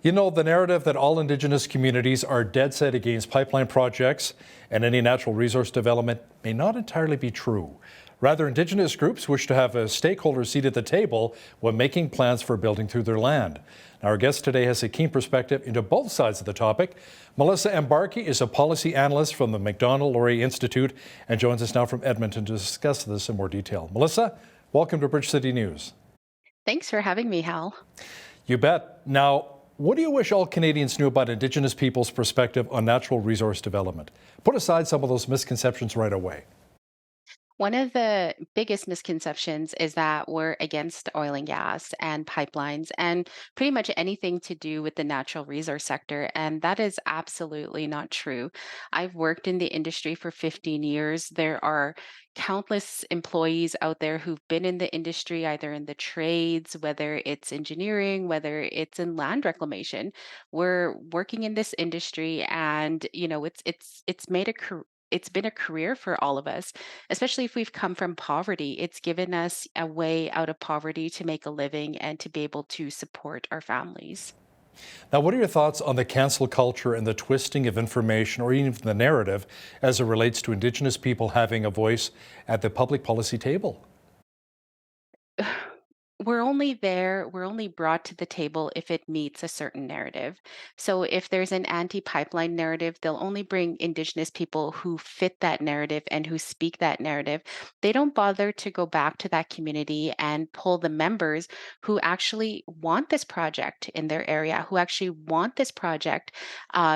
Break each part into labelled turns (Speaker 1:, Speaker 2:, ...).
Speaker 1: You know, the narrative that all Indigenous communities are dead set against pipeline projects and any natural resource development may not entirely be true. Rather, Indigenous groups wish to have a stakeholder seat at the table when making plans for building through their land. Now, our guest today has a keen perspective into both sides of the topic. Melissa Mbarki is a policy analyst from the Macdonald-Laurier Institute and joins us now from Edmonton to discuss this in more detail. Melissa, welcome to Bridge City News.
Speaker 2: Thanks for having me, Hal.
Speaker 1: You bet. Now, what do you wish all Canadians knew about Indigenous people's perspective on natural resource development? Put aside some of those misconceptions right away.
Speaker 2: One of the biggest misconceptions is that we're against oil and gas and pipelines and pretty much anything to do with the natural resource sector. And that is absolutely not true. I've worked in the industry for 15 years. There are countless employees out there who've been in the industry, either in the trades, whether it's engineering, whether it's in land reclamation. We're working in this industry, and it's made it's been a career for all of us, especially if we've come from poverty. It's given us a way out of poverty to make a living and to be able to support our families.
Speaker 1: Now, what are your thoughts on the cancel culture and the twisting of information or even the narrative as it relates to Indigenous people having a voice at the public policy table?
Speaker 2: We're only brought to the table if it meets a certain narrative. So if there's an anti-pipeline narrative, they'll only bring Indigenous people who fit that narrative and who speak that narrative. They don't bother to go back to that community and pull the members who actually want this project in their area, who actually want this project,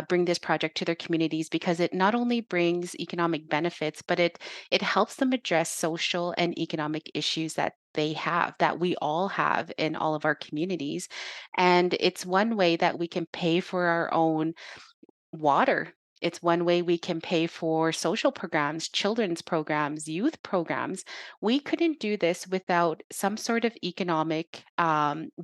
Speaker 2: bring this project to their communities, because it not only brings economic benefits, but it helps them address social and economic issues that they have, that we all have in all of our communities. And it's one way that we can pay for our own water. It's one way we can pay for social programs, children's programs, youth programs. We couldn't do this without some sort of economic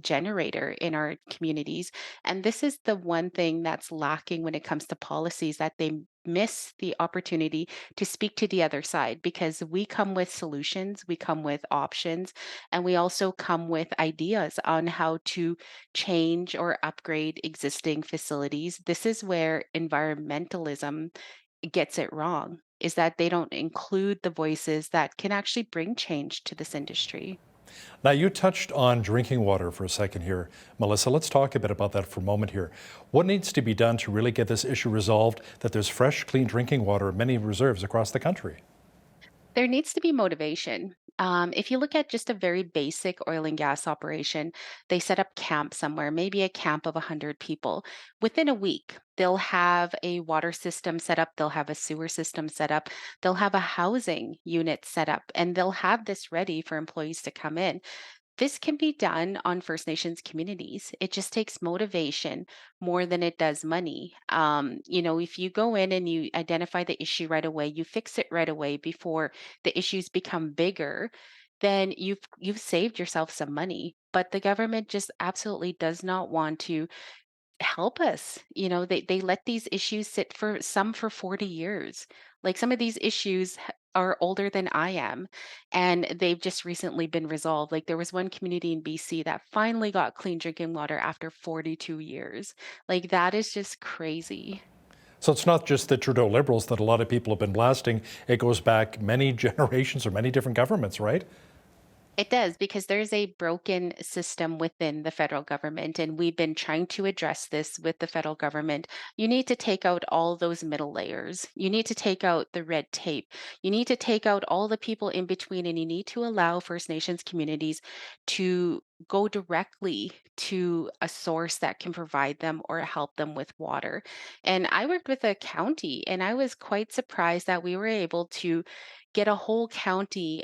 Speaker 2: generator in our communities. And this is the one thing that's lacking when it comes to policies, that they miss the opportunity to speak to the other side, because we come with solutions, we come with options, and we also come with ideas on how to change or upgrade existing facilities. This is where environmentalism gets it wrong, is that they don't include the voices that can actually bring change to this industry.
Speaker 1: Now, you touched on drinking water for a second here, Melissa. Let's talk a bit about that for a moment here. What needs to be done to really get this issue resolved, that there's fresh, clean drinking water in many reserves across the country?
Speaker 2: There needs to be motivation. If you look at just a very basic oil and gas operation, they set up camp somewhere, maybe a camp of 100 people. Within a week, they'll have a water system set up, they'll have a sewer system set up, they'll have a housing unit set up, and they'll have this ready for employees to come in. This can be done on First Nations communities. It just takes motivation more than it does money. If you go in and you identify the issue right away, you fix it right away before the issues become bigger, then you've saved yourself some money. But the government just absolutely does not want to help us. They let these issues sit for some for 40 years. Like, some of these issues are older than I am, and they've just recently been resolved. Like, there was one community in BC that finally got clean drinking water after 42 years. Like, that is just crazy.
Speaker 1: So it's not just the Trudeau Liberals that a lot of people have been blasting. It goes back many generations or many different governments, right?
Speaker 2: It does, because there's a broken system within the federal government, and we've been trying to address this with the federal government. You need to take out all those middle layers. You need to take out the red tape. You need to take out all the people in between, and you need to allow First Nations communities to go directly to a source that can provide them or help them with water. And I worked with a county, and I was quite surprised that we were able to get a whole county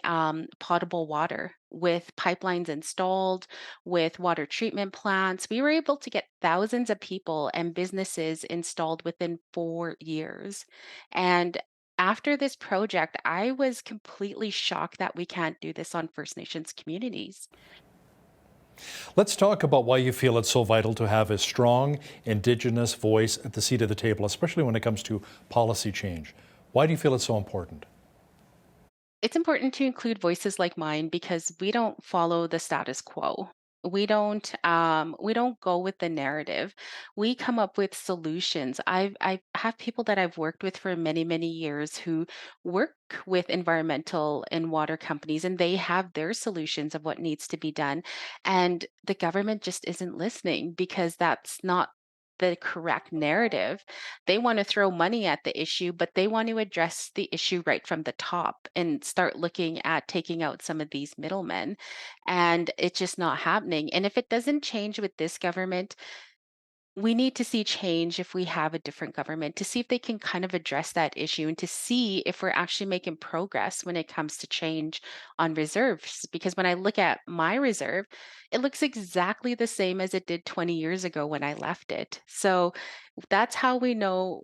Speaker 2: potable water with pipelines installed, with water treatment plants. We were able to get thousands of people and businesses installed within 4 years. And after this project, I was completely shocked that we can't do this on First Nations communities.
Speaker 1: Let's talk about why you feel it's so vital to have a strong Indigenous voice at the seat of the table, especially when it comes to policy change. Why do you feel it's so important?
Speaker 2: It's important to include voices like mine because we don't follow the status quo. We don't go with the narrative. We come up with solutions. I have people that I've worked with for many, many years who work with environmental and water companies, and they have their solutions of what needs to be done. And the government just isn't listening because that's not the correct narrative. They want to throw money at the issue, but they want to address the issue right from the top and start looking at taking out some of these middlemen. And it's just not happening. And if it doesn't change with this government, we need to see change if we have a different government to see if they can kind of address that issue and to see if we're actually making progress when it comes to change on reserves. Because when I look at my reserve, it looks exactly the same as it did 20 years ago when I left it. So that's how we know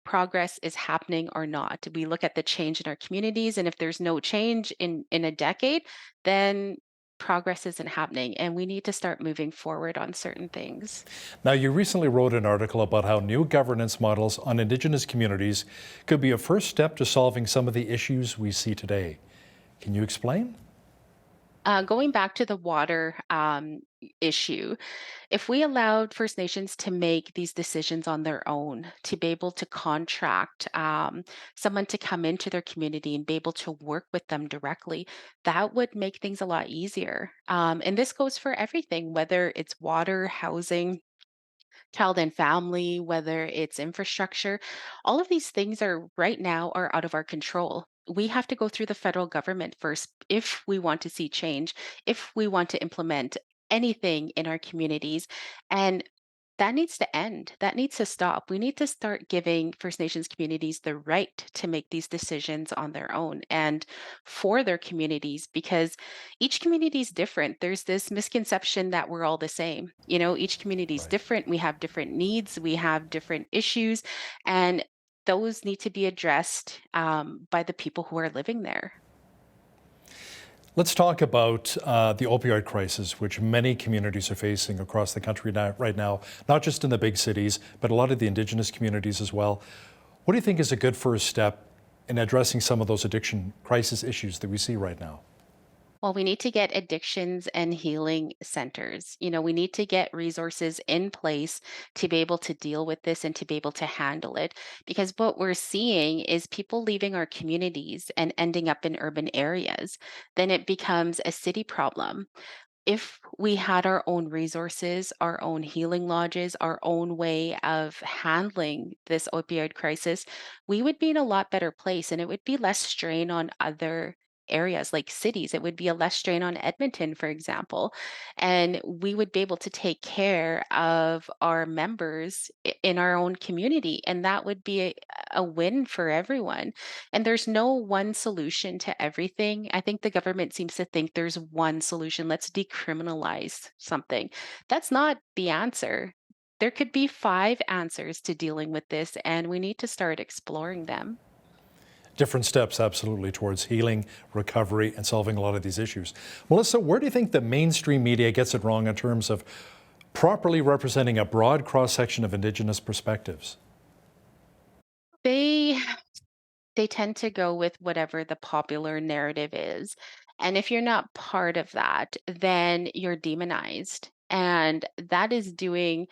Speaker 2: progress is happening or not. We look at the change in our communities, and if there's no change in a decade, then progress isn't happening, and we need to start moving forward on certain things.
Speaker 1: Now, you recently wrote an article about how new governance models on Indigenous communities could be a first step to solving some of the issues we see today. Can you explain?
Speaker 2: Going back to the water issue, if we allowed First Nations to make these decisions on their own, to be able to contract someone to come into their community and be able to work with them directly, that would make things a lot easier. And this goes for everything, whether it's water, housing, child and family, whether it's infrastructure, all of these things are right now are out of our control. We have to go through the federal government first if we want to see change, if we want to implement anything in our communities. And that needs to end. That needs to stop. We need to start giving First Nations communities the right to make these decisions on their own and for their communities because each community is different. There's this misconception that we're all the same. You know, each community is
Speaker 1: Right.
Speaker 2: different. We have different needs, we have different issues, and those need to be addressed by the people who are living there.
Speaker 1: Let's talk about the opioid crisis, which many communities are facing across the country right now, not just in the big cities, but a lot of the Indigenous communities as well. What do you think is a good first step in addressing some of those addiction crisis issues that we see right now?
Speaker 2: Well, we need to get addictions and healing centers. You know, we need to get resources in place to be able to deal with this and to be able to handle it. Because what we're seeing is people leaving our communities and ending up in urban areas. Then it becomes a city problem. If we had our own resources, our own healing lodges, our own way of handling this opioid crisis, we would be in a lot better place and it would be less strain on other areas like cities. It would be a less strain on Edmonton, for example. And we would be able to take care of our members in our own community. And that would be a win for everyone. And there's no one solution to everything. I think the government seems to think there's one solution. Let's decriminalize something. That's not the answer. There could be five answers to dealing with this, and we need to start exploring them.
Speaker 1: Different steps, absolutely, towards healing, recovery, and solving a lot of these issues. Melissa, where do you think the mainstream media gets it wrong in terms of properly representing a broad cross-section of Indigenous perspectives?
Speaker 2: They they tend to go with whatever the popular narrative is. And if you're not part of that, then you're demonized. And that is doing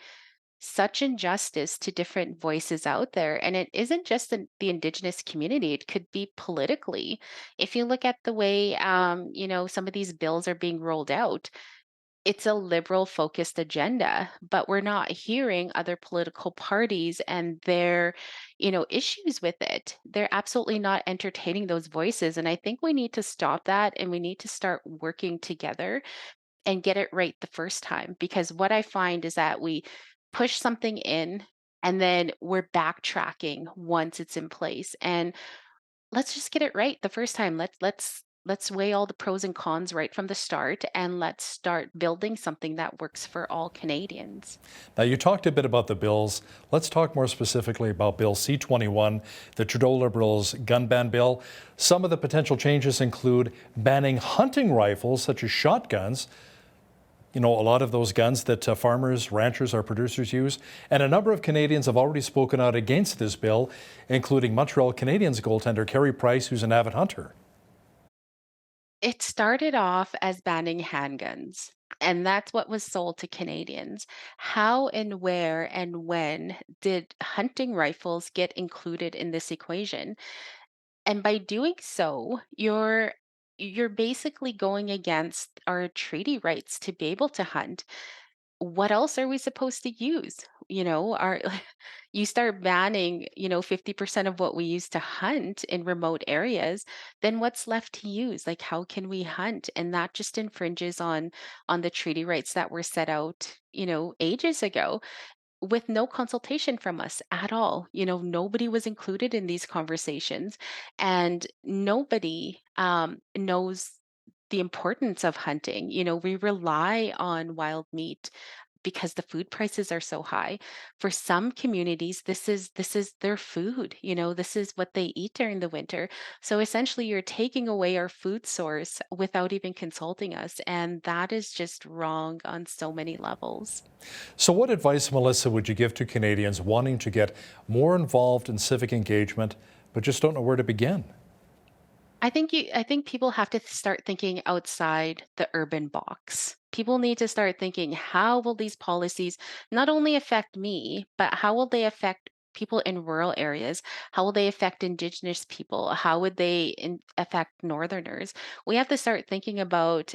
Speaker 2: such injustice to different voices out there. And it isn't just the Indigenous community, it could be politically. If you look at the way, some of these bills are being rolled out, it's a liberal focused agenda, but we're not hearing other political parties and their, issues with it. They're absolutely not entertaining those voices. And I think we need to stop that and we need to start working together and get it right the first time. Because what I find is that we push something in and then we're backtracking once it's in place. And let's just get it right the first time. Let's weigh all the pros and cons right from the start and let's start building something that works for all Canadians.
Speaker 1: Now, you talked a bit about the bills. Let's talk more specifically about Bill C-21, the Trudeau Liberals' gun ban bill. Some of the potential changes include banning hunting rifles, such as shotguns. You know, a lot of those guns that farmers, ranchers, our producers use. And a number of Canadians have already spoken out against this bill, including Montreal Canadiens goaltender Carey Price, who's an avid hunter.
Speaker 2: It started off as banning handguns, and that's what was sold to Canadians. How and where and when did hunting rifles get included in this equation? And by doing so, you're basically going against our treaty rights to be able to hunt. What else are we supposed to use? Our you start banning, 50% of what we used to hunt in remote areas, then what's left to use? Like how can we hunt? And that just infringes on the treaty rights that were set out, ages ago with no consultation from us at all. Nobody was included in these conversations, and nobody knows the importance of hunting. We rely on wild meat because the food prices are so high. For some communities, this is their food. This is what they eat during the winter. So essentially, you're taking away our food source without even consulting us, and that is just wrong on so many levels.
Speaker 1: So, what advice, Melissa, would you give to Canadians wanting to get more involved in civic engagement but just don't know where to begin?
Speaker 2: I think people have to start thinking outside the urban box. People need to start thinking, how will these policies not only affect me, but how will they affect people in rural areas? How will they affect Indigenous people? How would they affect Northerners? We have to start thinking about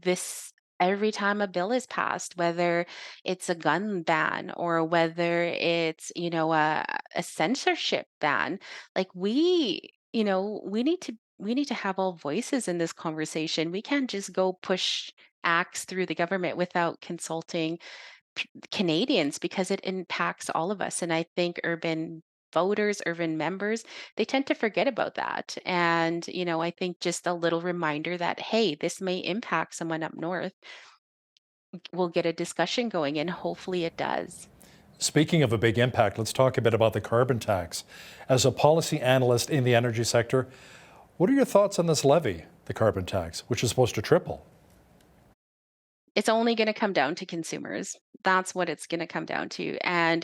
Speaker 2: this every time a bill is passed, whether it's a gun ban or whether it's, a censorship ban. Like we need to have all voices in this conversation. We can't just go push acts through the government without consulting Canadians, because it impacts all of us. And I think urban voters, urban members, they tend to forget about that. And, I think just a little reminder that, hey, this may impact someone up north will get a discussion going, and hopefully it does.
Speaker 1: Speaking of a big impact, let's talk a bit about the carbon tax. As a policy analyst in the energy sector, what are your thoughts on this levy, the carbon tax, which is supposed to triple?
Speaker 2: It's only going to come down to consumers. That's what it's going to come down to. And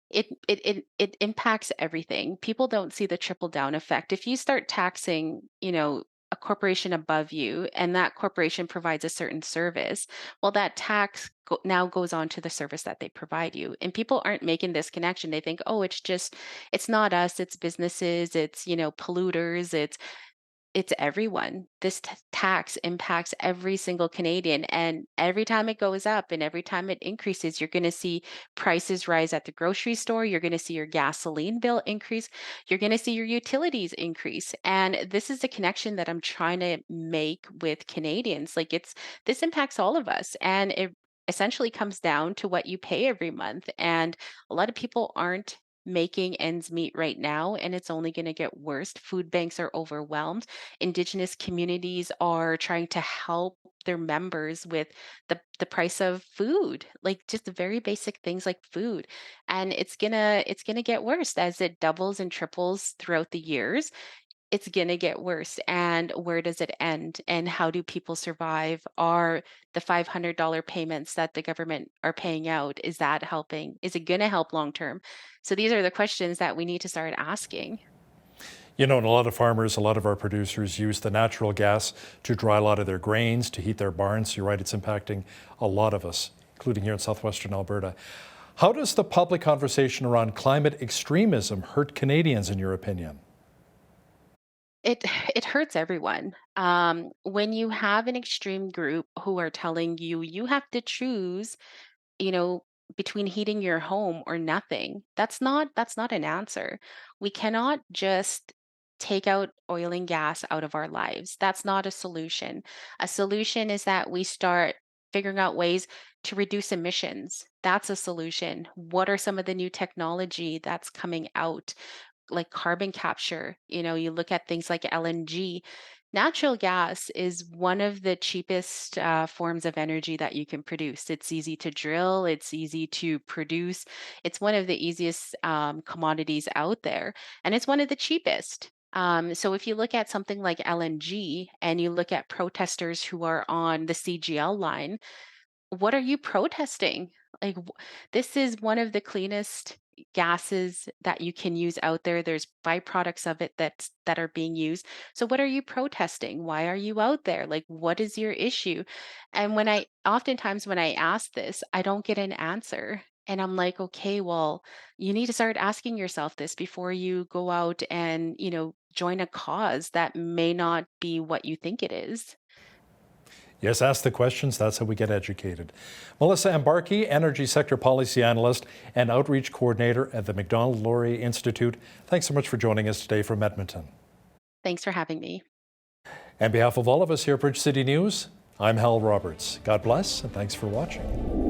Speaker 2: it impacts everything. People don't see the trickle down effect. If you start taxing, a corporation above you, and that corporation provides a certain service, well, that now goes on to the service that they provide you. And people aren't making this connection. They think, oh, it's not us, it's businesses, it's, polluters, it's everyone. This tax impacts every single Canadian. And every time it goes up and every time it increases, you're going to see prices rise at the grocery store. You're going to see your gasoline bill increase. You're going to see your utilities increase. And this is the connection that I'm trying to make with Canadians. Like this impacts all of us. And it essentially comes down to what you pay every month. And a lot of people aren't making ends meet right now, and it's only going to get worse. Food banks are overwhelmed. Indigenous communities are trying to help their members with the price of food, like just the very basic things like food. And it's gonna get worse as it doubles and triples throughout the years. It's gonna get worse. And where does it end? And how do people survive? Are the $500 payments that the government are paying out, is that helping? Is it gonna help long term? So these are the questions that we need to start asking.
Speaker 1: You know, and a lot of farmers, a lot of our producers use the natural gas to dry a lot of their grains, to heat their barns. You're right, it's impacting a lot of us, including here in southwestern Alberta. How does the public conversation around climate extremism hurt Canadians, in your opinion?
Speaker 2: It it hurts everyone. When you have an extreme group who are telling you you have to choose, you know, between heating your home or nothing, that's not an answer. We cannot just take out oil and gas out of our lives. That's not a solution. A solution is that we start figuring out ways to reduce emissions. That's a solution. What are some of the new technology that's coming out? Like carbon capture. You look at things like LNG. Natural gas is one of the cheapest forms of energy that you can produce. It's easy to drill, it's easy to produce. It's one of the easiest commodities out there, and it's one of the cheapest. So if you look at something like LNG and you look at protesters who are on the CGL line, what are you protesting? Like, this is one of the cleanest gases that you can use out there. There's byproducts of it that are being used. So what are you protesting? Why are you out there? Like, what is your issue? And oftentimes when I ask this, I don't get an answer. And I'm like, okay, well, you need to start asking yourself this before you go out and, join a cause that may not be what you think it is.
Speaker 1: Yes, ask the questions. That's how we get educated. Melissa Mbarki, Energy Sector Policy Analyst and Outreach Coordinator at the Macdonald-Laurier Institute. Thanks so much for joining us today from Edmonton.
Speaker 2: Thanks for having me.
Speaker 1: On behalf of all of us here at Bridge City News, I'm Hal Roberts. God bless and thanks for watching.